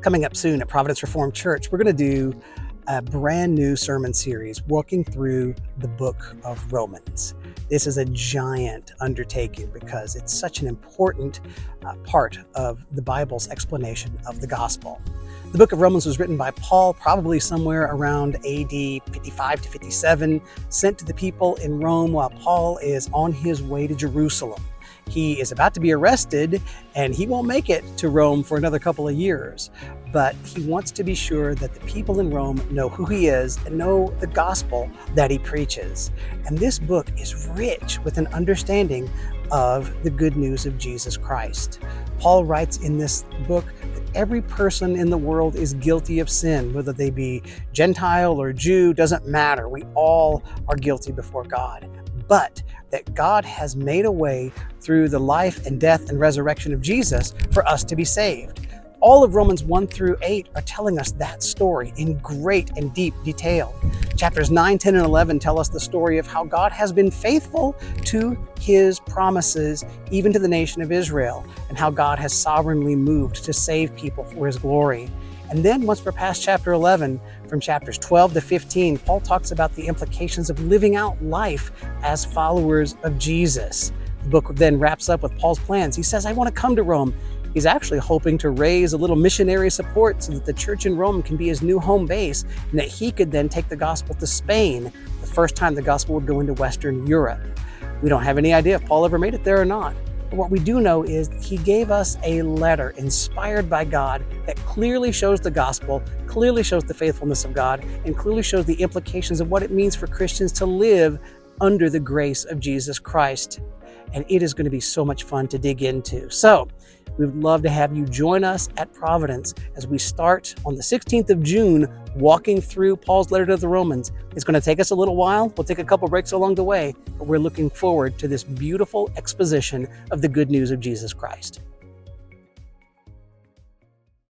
Coming up soon at Providence Reformed Church, we're going to do a brand new sermon series walking through the book of Romans. This is a giant undertaking because it's such an important part of the Bible's explanation of the gospel. The book of Romans was written by Paul probably somewhere around AD 55 to 57, sent to the people in Rome while Paul is on his way to Jerusalem. He is about to be arrested and he won't make it to Rome for another couple of years, but he wants to be sure that the people in Rome know who he is and know the gospel that he preaches. And this book is rich with an understanding of the good news of Jesus Christ. Paul writes in this book that every person in the world is guilty of sin, whether they be Gentile or Jew, doesn't matter. We all are guilty before God. But that God has made a way through the life and death and resurrection of Jesus for us to be saved. All of Romans 1 through 8 are telling us that story in great and deep detail. Chapters 9, 10, and 11 tell us the story of how God has been faithful to his promises, even to the nation of Israel, and how God has sovereignly moved to save people for his glory. And then once we're past chapter 11, from chapters 12 to 15, Paul talks about the implications of living out life as followers of Jesus. The book then wraps up with Paul's plans. He says, I want to come to Rome. He's actually hoping to raise a little missionary support so that the church in Rome can be his new home base and that he could then take the gospel to Spain, the first time the gospel would go into Western Europe. We don't have any idea if Paul ever made it there or not. But what we do know is he gave us a letter inspired by God that clearly shows the gospel, clearly shows the faithfulness of God, and clearly shows the implications of what it means for Christians to live under the grace of Jesus Christ. And it is going to be so much fun to dig into. So we would love to have you join us at Providence as we start on the 16th of June walking through Paul's letter to the Romans. It's going to take us a little while. We'll take a couple breaks along the way, but we're looking forward to this beautiful exposition of the good news of Jesus Christ.